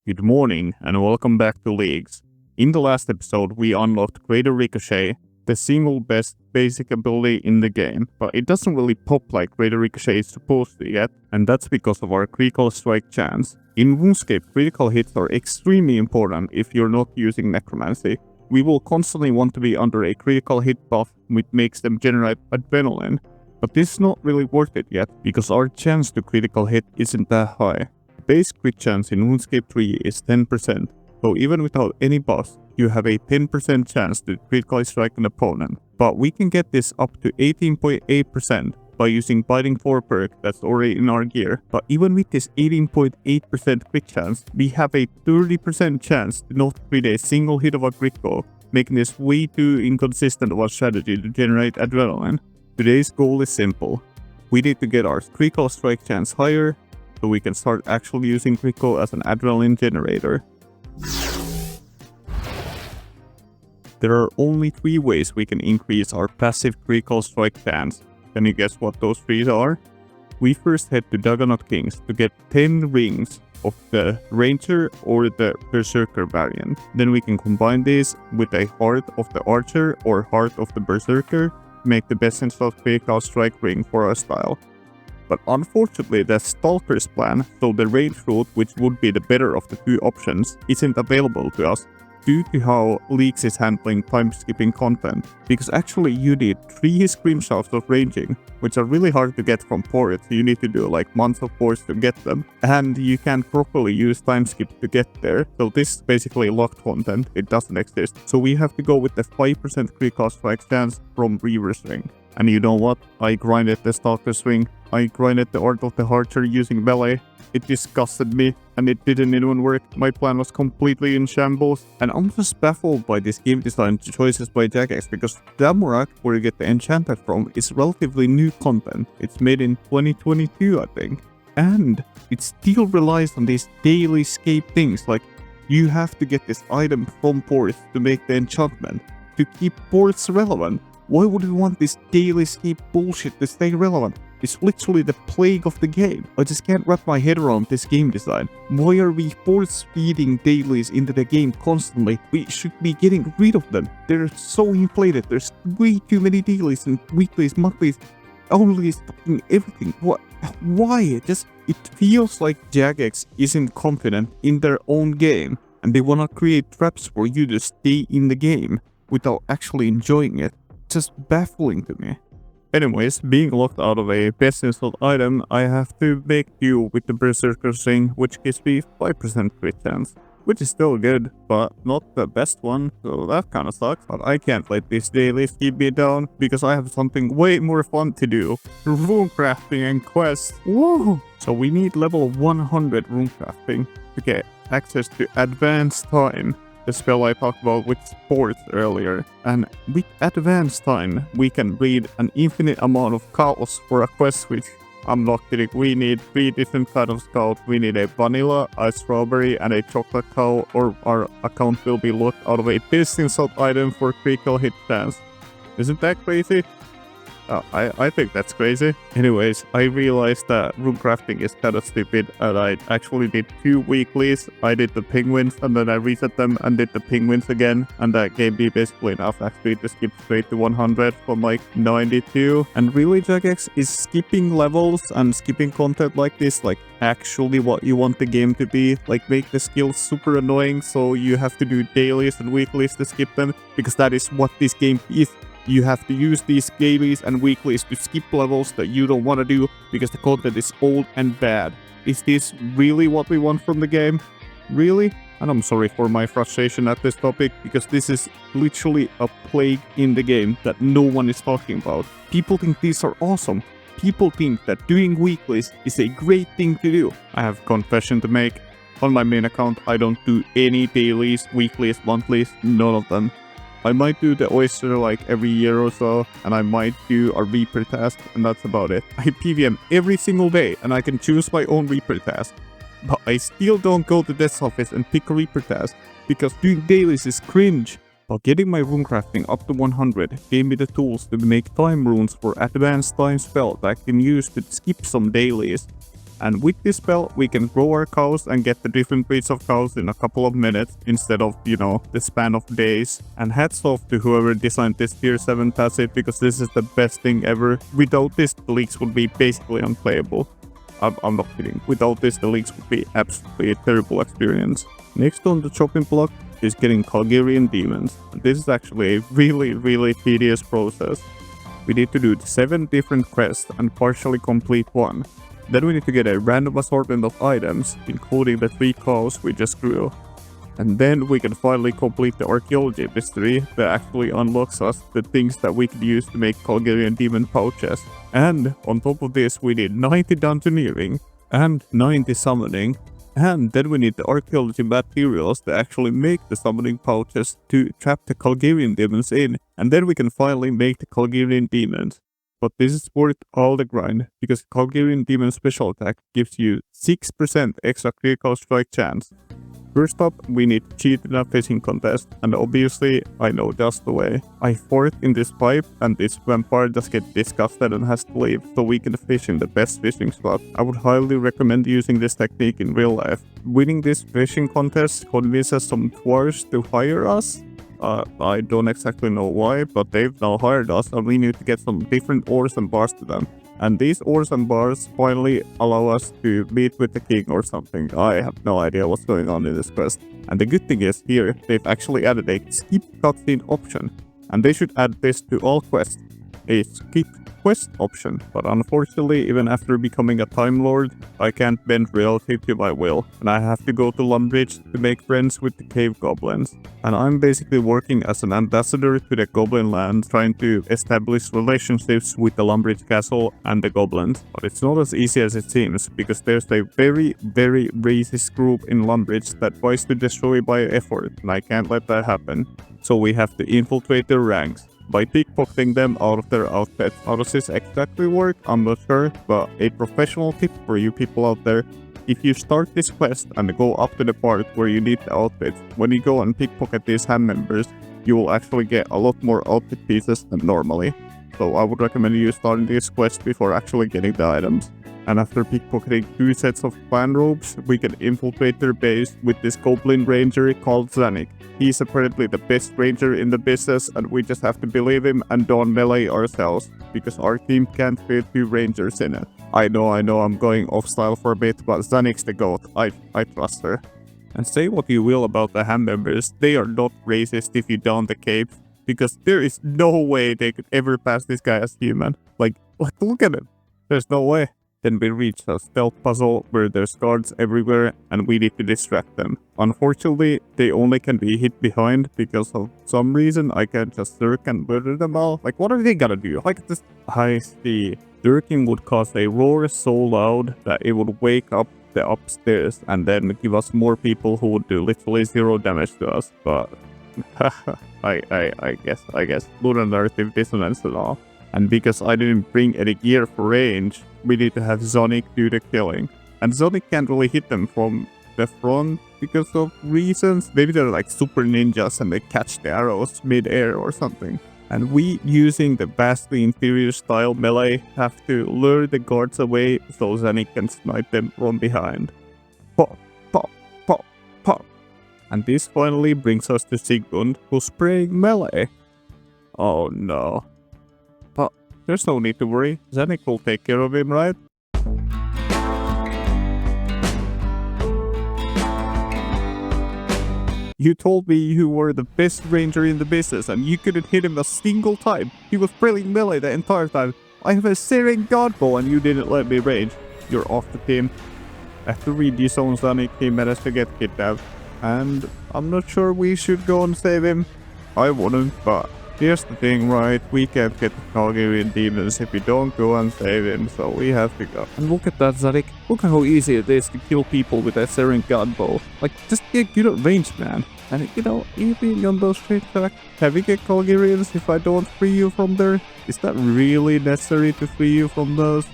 Good morning and welcome back to Leagues. In the last episode we unlocked Greater Ricochet, the single best basic ability in the game, but it doesn't really pop like Greater Ricochet is supposed to yet, and that's because of our critical strike chance. In RuneScape, critical hits are extremely important if you're not using Necromancy. We will constantly want to be under a critical hit buff which makes them generate adrenaline, but this is not really worth it yet because our chance to critical hit isn't that high. Base crit chance in RuneScape 3 is 10%, so even without any buffs, you have a 10% chance to critically strike an opponent. But we can get this up to 18.8% by using Biting 4 perk that's already in our gear. But even with this 18.8% crit chance, we have a 30% chance to not crit a single hit of a crit goal, making this way too inconsistent of a strategy to generate adrenaline. Today's goal is simple. We need to get our critical strike chance higher, so we can start actually using critical as an adrenaline generator. There are only 3 ways we can increase our passive critical strike chance. Can you guess what those 3 are? We first head to Dagonot Kings to get 10 rings of the Ranger or the Berserker variant. Then we can combine these with a Heart of the Archer or Heart of the Berserker to make the best installed critical strike ring for our style. But unfortunately the Stalker's plan, so the range route which would be the better of the 2 options, isn't available to us due to how Leagues is handling time skipping content, because actually you need 3 screenshots of ranging, which are really hard to get from ports. You need to do like months of ports to get them, and you can't properly use time skip to get there, so this is basically locked content, it doesn't exist. So we have to go with the 5% critical strike chance from Reaver's Ring. And you know what? I grinded the Stalker's Ring, I grinded the Art of the Archer using melee. It disgusted me, and it didn't even work. My plan was completely in shambles, and I'm just baffled by this game design choices by Jagex, because Damorak, where you get the Enchanted from, is relatively new content. It's made in 2022, I think. And it still relies on these daily escape things, like you have to get this item from ports to make the enchantment, to keep ports relevant. Why would we want this daily escape bullshit to stay relevant? It's literally the plague of the game. I just can't wrap my head around this game design. Why are we force feeding dailies into the game constantly? We should be getting rid of them. They're so inflated. There's way too many dailies and weeklies, monthlies, hourlies, fucking everything. What? Why? It feels like Jagex isn't confident in their own game, and they wanna create traps for you to stay in the game without actually enjoying it. Just baffling to me. Anyways, being locked out of a best installed item, I have to make do with the Berserker's Ring, which gives me 5% crit chance. Which is still good, but not the best one, so that kinda sucks. But I can't let these dailies keep me down, because I have something way more fun to do. Rune crafting and quests. Woo! So we need level 100 rune crafting to get access to Advanced Time, the spell I talked about with sports earlier. And with Advanced Time, we can read an infinite amount of cows for a quest, which I'm not kidding. We need 3 different kinds of cows. We need a vanilla, a strawberry, and a chocolate cow, or our account will be locked out of a best installed item for critical hit chance. Isn't that crazy? I think that's crazy. Anyways, I realized that rune crafting is kind of stupid, and I actually did 2 weeklies. I did the penguins, and then I reset them and did the penguins again, and that gave me basically enough actually to skip straight to 100 from like 92. And really, Jagex, is skipping levels and skipping content like this like actually what you want the game to be? Like make the skills super annoying so you have to do dailies and weeklies to skip them? Because that is what this game is. You have to use these dailies and weeklies to skip levels that you don't want to do because the content is old and bad. Is this really what we want from the game? Really? And I'm sorry for my frustration at this topic, because this is literally a plague in the game that no one is talking about. People think these are awesome. People think that doing weeklies is a great thing to do. I have a confession to make. On my main account, I don't do any dailies, weeklies, monthlies, none of them. I might do the oyster like every year or so, and I might do a Reaper task, and that's about it. I PVM every single day, and I can choose my own Reaper task. But I still don't go to Death's Office and pick a Reaper task, because doing dailies is cringe. But getting my rune crafting up to 100 gave me the tools to make time runes for Advanced Time spell that I can use to skip some dailies. And with this spell, we can grow our cows and get the different breeds of cows in a couple of minutes instead of, the span of days. And hats off to whoever designed this tier 7 passive, because this is the best thing ever. Without this, the leagues would be basically unplayable. I'm not kidding. Without this, the leagues would be absolutely a terrible experience. Next on the chopping block is getting Calgarian demons. This is actually a really tedious process. We need to do 7 different quests and partially complete one. Then we need to get a random assortment of items, including the 3 cows we just grew. And then we can finally complete the archaeology mystery that actually unlocks us the things that we can use to make Calgarian demon pouches. And on top of this, we need 90 dungeoneering and 90 summoning. And then we need the archaeology materials that actually make the summoning pouches to trap the Calgarian demons in. And then we can finally make the Calgarian demons. But this is worth all the grind, because Calgarian demon special attack gives you 6% extra critical strike chance. First up, we need to cheat in a fishing contest, and obviously I know just the way. I fort in this pipe and this vampire just gets disgusted and has to leave, so we can fish in the best fishing spot. I would highly recommend using this technique in real life. Winning this fishing contest convinces some dwarves to hire us. I don't exactly know why, but they've now hired us and we need to get some different ores and bars to them. And these ores and bars finally allow us to meet with the king or something. I have no idea what's going on in this quest. And the good thing is here, they've actually added a skip cutscene option. And they should add this to all quests. A skip quest option. But unfortunately, even after becoming a Timelord, I can't bend reality to my will. And I have to go to Lumbridge to make friends with the cave goblins. And I'm basically working as an ambassador to the goblin land, trying to establish relationships with the Lumbridge castle and the goblins. But it's not as easy as it seems, because there's a very racist group in Lumbridge that tries to destroy by effort, and I can't let that happen. So we have to infiltrate their ranks by pickpocketing them out of their outfits. How does this exactly work? I'm not sure, but a professional tip for you people out there: if you start this quest and go up to the part where you need the outfits, when you go and pickpocket these ham members, you will actually get a lot more outfit pieces than normally. So I would recommend you starting this quest before actually getting the items. And after pickpocketing 2 sets of clan robes, we can infiltrate their base with this goblin ranger called Zanik. He's apparently the best ranger in the business, and we just have to believe him and don't melee ourselves, because our team can't fit 2 rangers in it. I know I'm going off style for a bit, but Zanik's the goat. I trust her. And say what you will about the ham members, they are not racist if you down the cape, because there is no way they could ever pass this guy as human. Like look at him. There's no way. Then we reach a stealth puzzle where there's guards everywhere and we need to distract them. Unfortunately, they only can be hit behind because of some reason I can't just circ and murder them all. Like, what are they gonna do? Like this. I see. Circing would cause a roar so loud that it would wake up the upstairs and then give us more people who would do literally 0 damage to us. But I guess lunar narrative dissonance and all. And because I didn't bring any gear for range, we need to have Sonic do the killing. And Sonic can't really hit them from the front because of reasons. Maybe they're like super ninjas and they catch the arrows mid-air or something. And we, using the vastly inferior style melee, have to lure the guards away so Sonic can snipe them from behind. Pop, pop, pop, pop. And this finally brings us to Sigmund, who's spraying melee. Oh no. But there's no need to worry, Zanik will take care of him, right? You told me you were the best ranger in the business and you couldn't hit him a single time. He was spraying melee the entire time. I have a searing godbow and you didn't let me range. You're off the team. After we disown Zanik, he managed to get kidnapped. And I'm not sure we should go and save him. I wouldn't, but here's the thing, right? We can't get the Calgarian demons if we don't go and save him, so we have to go. And look at that, Zanik. Look at how easy it is to kill people with a searing godbow. Like, just get good at range, man. And you being on those straight track, having a Calgarians if I don't free you from there? Is that really necessary to free you from those?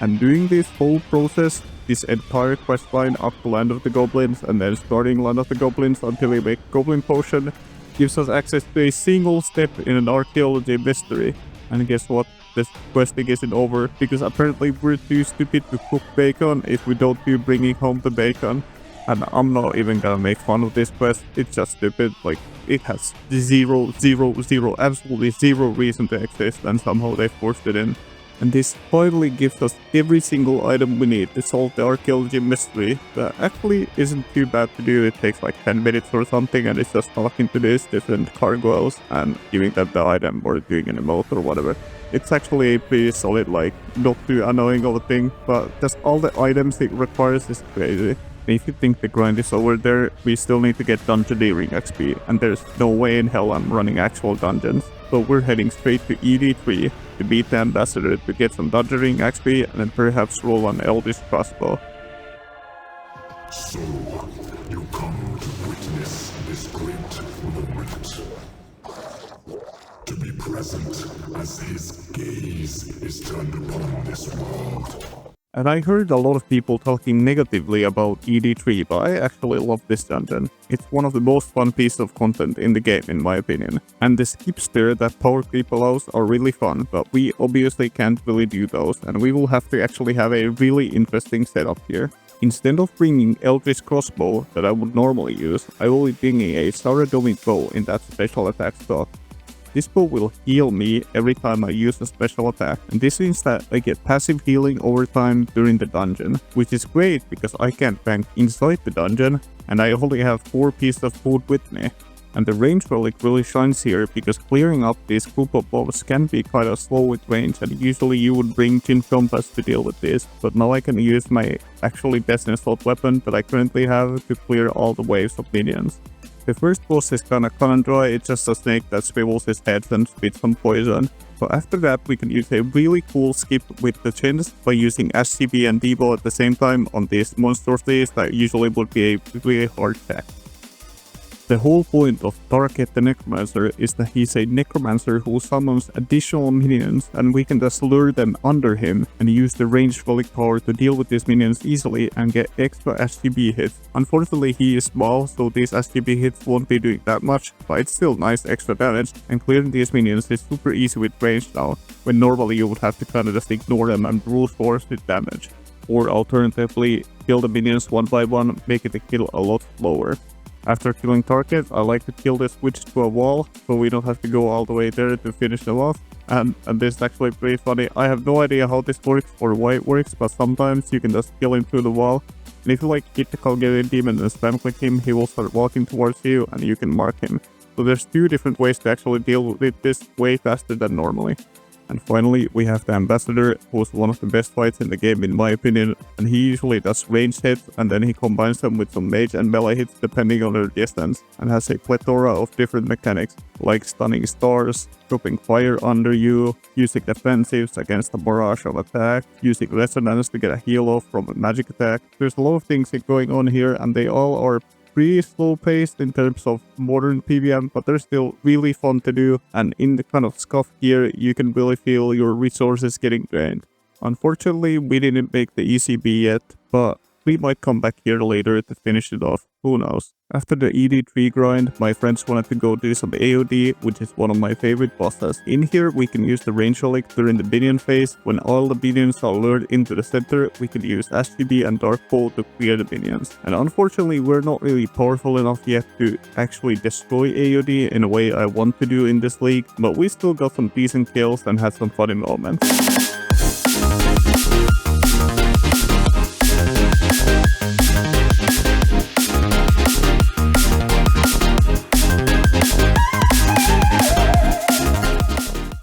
And doing this whole process, this entire questline up to Land of the Goblins and then starting Land of the Goblins until we make Goblin Potion, gives us access to a single step in an archaeology mystery. And guess what? this questing isn't over, because apparently we're too stupid to cook bacon if we don't do bringing home the bacon. And I'm not even gonna make fun of this quest, it's just stupid. Like, it has absolutely zero reason to exist, and somehow they forced it in. And this finally gives us every single item we need to solve the archaeology mystery. That actually isn't too bad to do. It takes like 10 minutes or something, and it's just talking to these different gargoyles and giving them the item or doing an emote or whatever. It's actually a pretty solid, like, not too annoying of a thing, but just all the items it requires is crazy. If you think the grind is over there, we still need to get dungeoneering XP, and there's no way in hell I'm running actual dungeons. So we're heading straight to ED3 to beat the ambassador to get some dungeoneering XP and then perhaps roll an Eldritch crossbow. So, you come to witness this great moment. To be present as his gaze is turned upon this world. And I heard a lot of people talking negatively about ED3, but I actually love this dungeon. It's one of the most fun pieces of content in the game, in my opinion. And the skips there that power creep allows are really fun, but we obviously can't really do those, and we will have to actually have a really interesting setup here. Instead of bringing Eldritch crossbow that I would normally use, I will be bringing a Saradomic bow in that special attack slot. This bow will heal me every time I use a special attack, and this means that I get passive healing over time during the dungeon, which is great because I can't bank inside the dungeon, and I only have 4 pieces of food with me. And the range relic really shines here because clearing up this group of mobs can be kinda slow with range, and usually you would bring Tin Compass to deal with this, but now I can use my actually best assault weapon that I currently have to clear all the waves of minions. The first boss is kinda cut and dry, it's just a snake that swivels his head and spits some poison. But after that we can use a really cool skip with the chins by using SCP and Debo at the same time on these monstrosities that usually would be a really hard attack. The whole point of Target the Necromancer is that he's a necromancer who summons additional minions, and we can just lure them under him and use the ranged relic power to deal with these minions easily and get extra SCP hits. Unfortunately he is small, so these SCP hits won't be doing that much, but it's still nice extra damage, and clearing these minions is super easy with range now, when normally you would have to kinda just ignore them and brute force with damage. Or alternatively, kill the minions one by one, making the kill a lot slower. After killing targets, I like to kill this witch to a wall, so we don't have to go all the way there to finish them off. And this is actually pretty funny. I have no idea how this works or why it works, but sometimes you can just kill him through the wall. And if you like hit the Calgarian demon and spam click him, he will start walking towards you and you can mark him. So there's 2 different ways to actually deal with this way faster than normally. And finally, we have the Ambassador, who's one of the best fights in the game in my opinion, and he usually does range hits and then he combines them with some mage and melee hits depending on their distance, and has a plethora of different mechanics, like stunning stars, dropping fire under you, using defensives against a barrage of attack, using resonance to get a heal off from a magic attack. There's a lot of things going on here, and they all are pretty slow paced in terms of modern PvM, but they're still really fun to do, and in the kind of scuff gear you can really feel your resources getting drained. Unfortunately we didn't make the ECB yet, but we might come back here later to finish it off, who knows. After the ED3 grind, my friends wanted to go do some AOD, which is one of my favorite bosses. In here we can use the range relic during the minion phase. When all the minions are lured into the center, we can use SGB and Dark Bolt to clear the minions. And unfortunately we're not really powerful enough yet to actually destroy AOD in a way I want to do in this league, but we still got some decent kills and had some funny moments.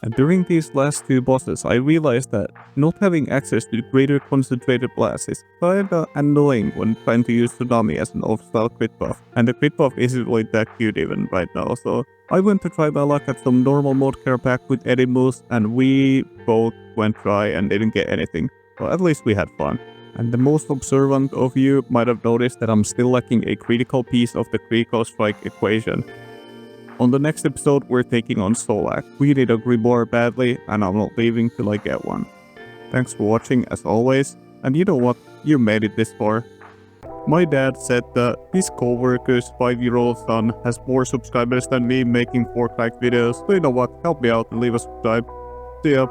And during these last 2 bosses, I realized that not having access to greater concentrated blasts is kinda annoying when trying to use Tsunami as an off-style crit buff, and the crit buff isn't really that cute even right now, so I went to try my luck at some normal mod care pack with edimmuz, and we both went dry and didn't get anything, so at least we had fun. And the most observant of you might have noticed that I'm still lacking a critical piece of the critical strike equation. On the next episode, we're taking on Solak. We need a Grimoire badly, and I'm not leaving till I get one. Thanks for watching as always, and you know what? You made it this far. My dad said that his co-worker's 5-year-old son has more subscribers than me making Fortnite videos, so you know what? Help me out and leave a subscribe. See ya.